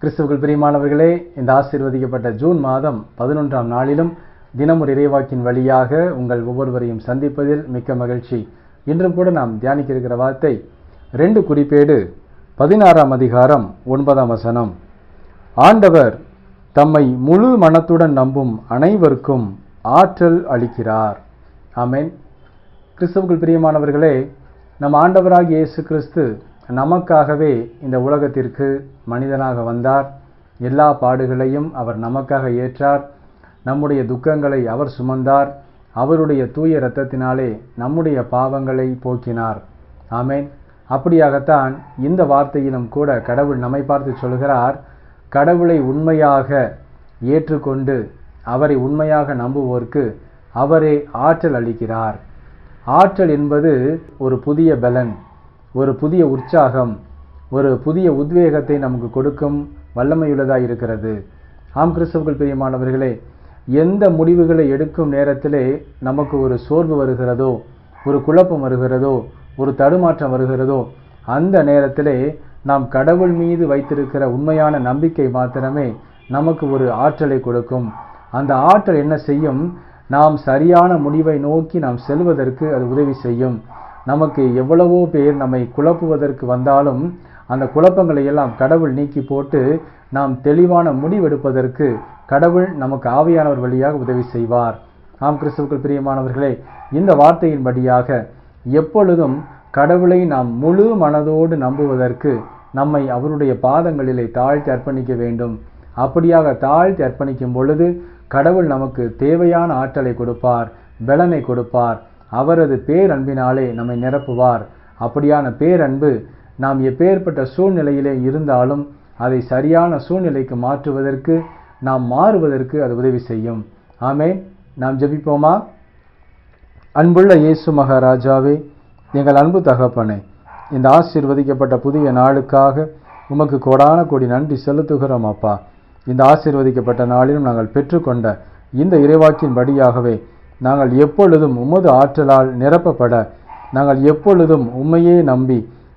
கிறிஸ்துவுக்குள் பிரியமானவர்களே, இந்த ஆசீர்வதிக்கப்பட்ட ஜூன் மாதம் 11ஆம் நாளிலும் தினமொரு இறைவாக்கின் வழியாக உங்கள் ஒவ்வொருவரையும் சந்திப்பதில் மிக்க மகிழ்ச்சி. இன்றும் கூட நாம் தியானிக்க இருக்கிற வார்த்தை 2 குறிப்பேடு 16ஆம் அதிகாரம் 9ஆம் வசனம். ஆண்டவர் தம்மை முழு மனத்துடன் நம்பும் அனைவருக்கும் ஆற்றல் அளிக்கிறார். ஆமென். கிறிஸ்துவுக்குள் பிரியமானவர்களே, நம் ஆண்டவராகிய இயேசு கிறிஸ்து நமக்காகவே இந்த உலகத்திற்கு மனிதனாக வந்தார். எல்லா பாடுகளையும் அவர் நமக்காக ஏற்றார். நம்முடைய துக்கங்களை அவர் சுமந்தார். அவருடைய தூய இரத்தத்தினாலே நம்முடைய பாவங்களை போக்கினார். ஆமென். அப்படியாகத்தான் இந்த வார்த்தையிலும் கூட கடவுள் நம்மை பார்த்து சொல்கிறார், கடவுளை உண்மையாக ஏற்றுக்கொண்டு அவரை உண்மையாக நம்புவோருக்கு அவரே ஆற்றல் அளிக்கிறார். ஆற்றல் என்பது ஒரு புதிய பலன், ஒரு புதிய உற்சாகம், ஒரு புதிய உத்வேகத்தை நமக்கு கொடுக்கும் வல்லமையுள்ளதாக இருக்கிறது. ஆம் கிறிஸ்துவுக்குள் பிரியமானவர்களே, எந்த முடிவுகளை எடுக்கும் நேரத்திலே நமக்கு ஒரு சோர்வு வருகிறதோ, ஒரு குழப்பம் வருகிறதோ, ஒரு தடுமாற்றம் வருகிறதோ, அந்த நேரத்திலே நாம் கடவுள் மீது வைத்திருக்கிற உண்மையான நம்பிக்கை மாத்திரமே நமக்கு ஒரு ஆற்றலை கொடுக்கும். அந்த ஆற்றல் என்ன செய்யும்? நாம் சரியான முடிவை நோக்கி நாம் செல்வதற்கு அது உதவி செய்யும். நமக்கு எவ்வளவோ பேர் நம்மை குழப்புவதற்கு வந்தாலும் அந்த குழப்பங்களை எல்லாம் கடவுள் நீக்கி போட்டு நாம் தெளிவான முடிவெடுப்பதற்கு கடவுள் நமக்கு ஆவியானவர் வழியாக உதவி செய்வார். ஆம் கிறிஸ்துவுக்குள் பிரியமானவர்களே, இந்த வார்த்தையின்படியாக எப்பொழுதும் கடவுளை நாம் முழு மனதோடு நம்புவதற்கு நம்மை அவருடைய பாதங்களிலே தாழ்த்தி அர்ப்பணிக்க வேண்டும். அப்படியாக தாழ்த்தி அர்ப்பணிக்கும் பொழுது கடவுள் நமக்கு தேவையான ஆற்றலை கொடுப்பார், பலனை கொடுப்பார். அவரது பேரன்பினாலே நம்மை நிரப்புவார். அப்படியான பேரன்பு நாம் எப்பேற்பட்ட சூழ்நிலையிலே இருந்தாலும் அதை சரியான சூழ்நிலைக்கு மாற்றுவதற்கு, நாம் மாறுவதற்கு அது உதவி செய்யும். ஆமென். நாம் ஜெபிப்போமா? அன்புள்ள இயேசு மகாராஜாவே, எங்கள் அன்பு தகப்பனே, இந்த ஆசீர்வதிக்கப்பட்ட புதிய நாளுக்காக உமக்கு கோடான கோடி நன்றி செலுத்துகிறோம் அப்பா. இந்த ஆசீர்வதிக்கப்பட்ட நாளிலும் நாங்கள் பெற்றுக்கொண்ட இந்த இறைவாக்கின் படியாகவே நாங்கள் எப்பொழுதும் உமது ஆற்றலால் நிரப்பப்பட, நாங்கள் எப்பொழுதும் உம்மையே நம்பி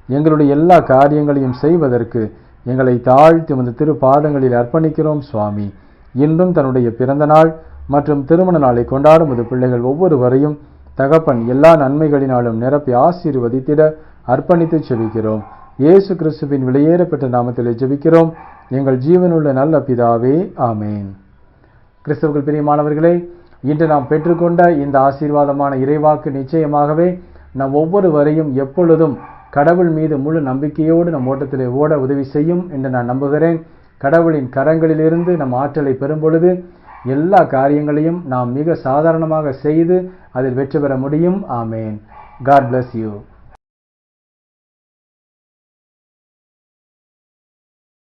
எங்களுடைய எல்லா காரியங்களையும் செய்வதற்கு எங்களை தாழ்த்தி உமது திரு பாதங்களில் அர்ப்பணிக்கிறோம் சுவாமி. இன்றும் தன்னுடைய பிறந்த நாள் மற்றும் திருமண நாளை கொண்டாடும் உமது பிள்ளைகள் ஒவ்வொருவரையும் தகப்பன் எல்லா நன்மைகளினாலும் நிரப்பி ஆசீர்வதித்திட அர்ப்பணித்து ஜெபிக்கிறோம். இயேசு கிறிஸ்துவின் விலையேறப்பட்ட நாமத்திலே ஜெபிக்கிறோம் எங்கள் ஜீவனுள்ள நல்ல பிதாவே, ஆமேன். கிறிஸ்துவுக்குள் பிரியமானவர்களே, இன்று நாம் பெற்றுக்கொண்ட இந்த ஆசீர்வாதமான இறைவாக்கு நிச்சயமாகவே நம் ஒவ்வொருவரையும் எப்பொழுதும் கடவுள் மீது முழு நம்பிக்கையோடு நம் ஓட்டத்திலே ஓட உதவி செய்யும் என்று நான் நம்புகிறேன். கடவுளின் கரங்களிலிருந்து நம் ஆற்றலை பெறும் பொழுது எல்லா காரியங்களையும் நாம் மிக சாதாரணமாக செய்து அதில் வெற்றி பெற முடியும். ஆமேன். God bless you.